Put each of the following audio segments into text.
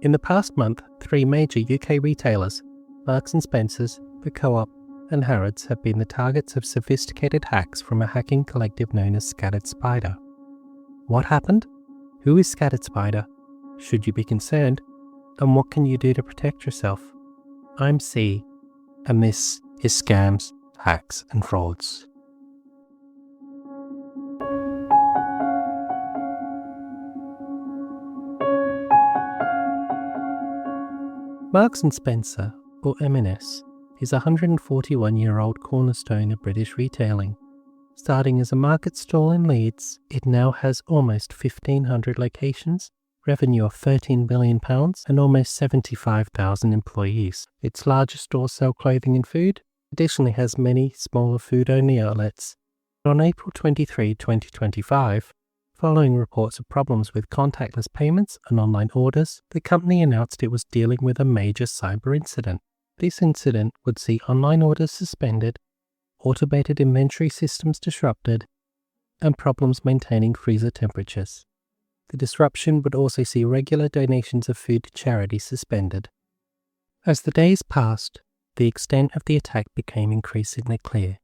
In the past month, 3 major UK retailers, Marks & Spencer's, the Co-op and Harrods, have been the targets of sophisticated hacks from a hacking collective known as Scattered Spider. What happened? Who is Scattered Spider? Should you be concerned? And what can you do to protect yourself? I'm C, and this is Scams, Hacks and Frauds. Marks & Spencer, or M&S, is a 141-year-old cornerstone of British retailing. Starting as a market stall in Leeds, it now has almost 1,500 locations, revenue of £13 billion, and almost 75,000 employees. Its largest stores sell clothing and food, additionally has many smaller food-only outlets. On April 23, 2025, following reports of problems with contactless payments and online orders, the company announced it was dealing with a major cyber incident. This incident would see online orders suspended, automated inventory systems disrupted, and problems maintaining freezer temperatures. The disruption would also see regular donations of food to charity suspended. As the days passed, the extent of the attack became increasingly clear.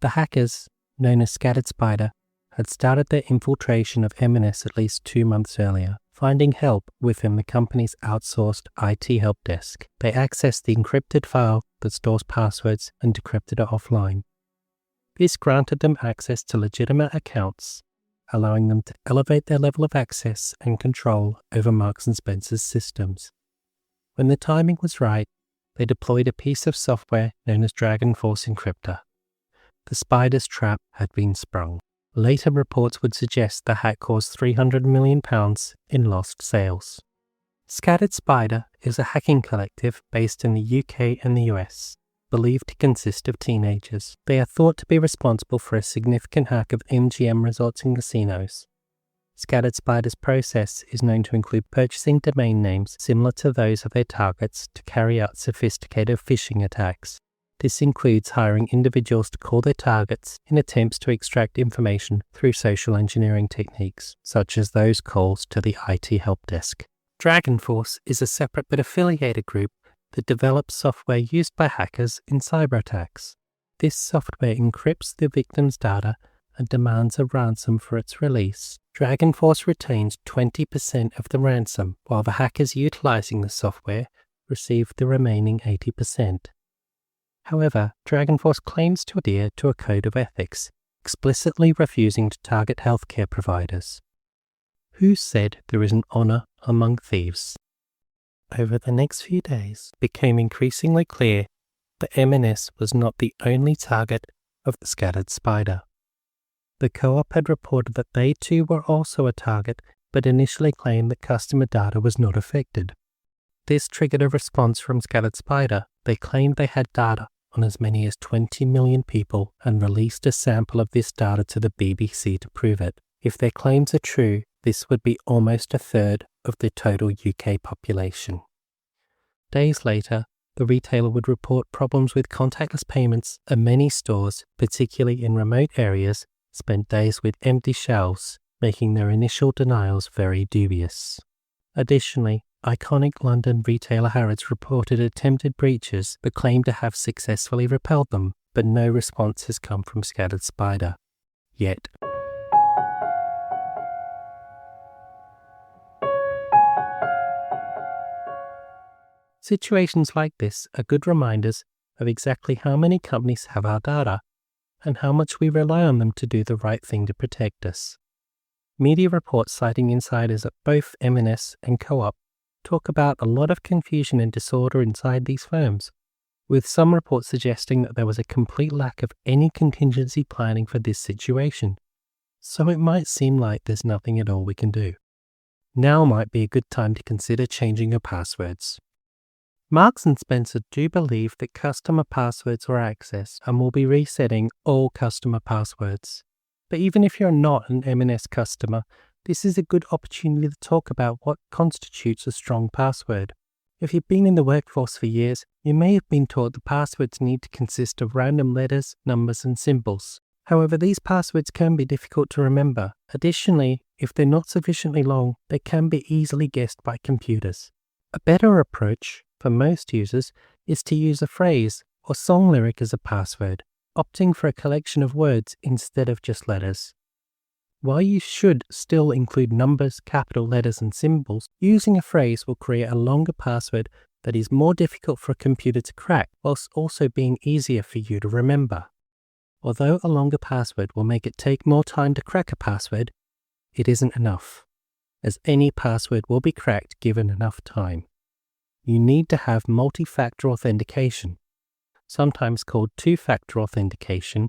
The hackers, known as Scattered Spider, had started their infiltration of M&S at least 2 months earlier. Finding help within the company's outsourced IT help desk, they accessed the encrypted file that stores passwords and decrypted it offline. This granted them access to legitimate accounts, allowing them to elevate their level of access and control over Marks & Spencer's systems. When the timing was right, they deployed a piece of software known as Dragon Force Encryptor. The Spider's trap had been sprung. Later reports would suggest the hack caused £300 million in lost sales. Scattered Spider is a hacking collective based in the UK and the US, believed to consist of teenagers. They are thought to be responsible for a significant hack of MGM resorts and casinos. Scattered Spider's process is known to include purchasing domain names similar to those of their targets to carry out sophisticated phishing attacks. This includes hiring individuals to call their targets in attempts to extract information through social engineering techniques, such as those calls to the IT help desk. Dragon Force is a separate but affiliated group that develops software used by hackers in cyber attacks. This software encrypts the victim's data and demands a ransom for its release. Dragon Force retains 20% of the ransom, while the hackers utilizing the software receive the remaining 80%. However, Dragon Force claims to adhere to a code of ethics, explicitly refusing to target healthcare providers. Who said there is an honor among thieves? Over the next few days, it became increasingly clear that M&S was not the only target of the Scattered Spider. The Co-op had reported that they too were also a target, but initially claimed that customer data was not affected. This triggered a response from Scattered Spider. They claimed they had data on as many as 20 million people and released a sample of this data to the BBC to prove it. If their claims are true, this would be almost a third of the total UK population. Days later, the retailer would report problems with contactless payments, and many stores, particularly in remote areas, spent days with empty shelves, making their initial denials very dubious. Additionally, iconic London retailer Harrods reported attempted breaches but claimed to have successfully repelled them, but no response has come from Scattered Spider yet. Situations like this are good reminders of exactly how many companies have our data and how much we rely on them to do the right thing to protect us. Media reports citing insiders at both M&S and Co-op talk about a lot of confusion and disorder inside these firms, with some reports suggesting that there was a complete lack of any contingency planning for this situation. So it might seem like there's nothing at all we can do. Now might be a good time to consider changing your passwords. Marks & Spencer do believe that customer passwords were accessed and will be resetting all customer passwords. But even if you're not an M&S customer, this is a good opportunity to talk about what constitutes a strong password. If you've been in the workforce for years, you may have been taught the passwords need to consist of random letters, numbers, and symbols. However, these passwords can be difficult to remember. Additionally, if they're not sufficiently long, they can be easily guessed by computers. A better approach for most users is to use a phrase or song lyric as a password, opting for a collection of words instead of just letters. While you should still include numbers, capital letters, and symbols, using a phrase will create a longer password that is more difficult for a computer to crack, whilst also being easier for you to remember. Although a longer password will make it take more time to crack a password, it isn't enough, as any password will be cracked given enough time. You need to have multi-factor authentication, sometimes called two-factor authentication,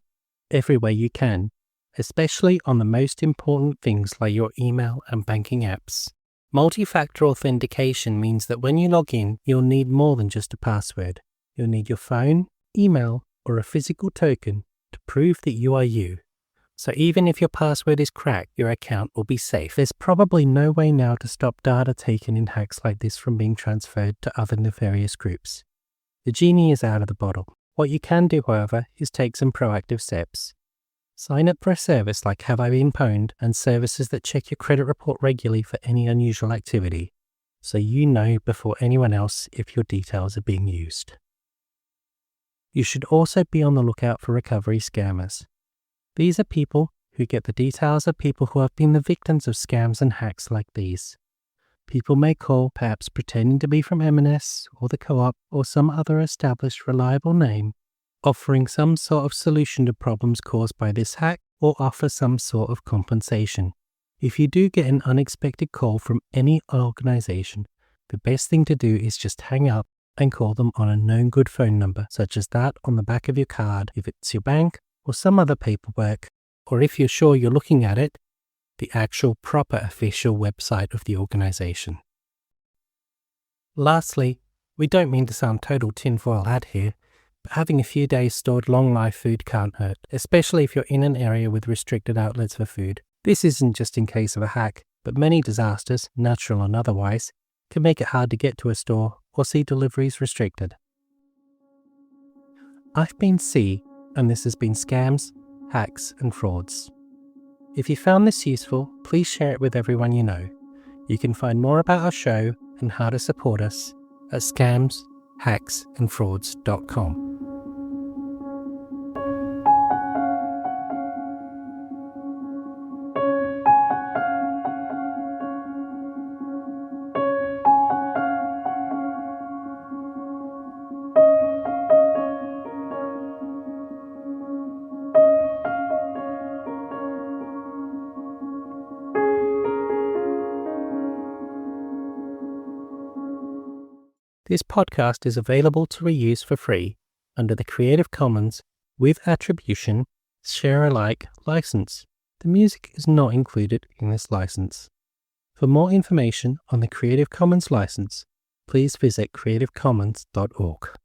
everywhere you can, especially on the most important things like your email and banking apps. Multi-factor authentication means that when you log in, you'll need more than just a password. You'll need your phone, email, or a physical token to prove that you are you. So even if your password is cracked, your account will be safe. There's probably no way now to stop data taken in hacks like this from being transferred to other nefarious groups. The genie is out of the bottle. What you can do, however, is take some proactive steps. Sign up for a service like Have I Been Pwned and services that check your credit report regularly for any unusual activity, so you know before anyone else if your details are being used. You should also be on the lookout for recovery scammers. These are people who get the details of people who have been the victims of scams and hacks like these. People may call, perhaps pretending to be from M&S or the Co-op or some other established reliable name, offering some sort of solution to problems caused by this hack or offer some sort of compensation. If you do get an unexpected call from any organization, the best thing to do is just hang up and call them on a known good phone number, such as that on the back of your card if it's your bank or some other paperwork, or if you're sure you're looking at it, the actual proper official website of the organization. Lastly, we don't mean to sound total tinfoil hat here, but having a few days stored long life food can't hurt, especially if you're in an area with restricted outlets for food. This isn't just in case of a hack, but many disasters, natural and otherwise, can make it hard to get to a store or see deliveries restricted. I've been C, and this has been Scams, Hacks and Frauds. If you found this useful, please share it with everyone you know. You can find more about our show and how to support us at scamshacksandfrauds.com. This podcast is available to reuse for free under the Creative Commons with Attribution Share Alike license. The music is not included in this license. For more information on the Creative Commons license, please visit creativecommons.org.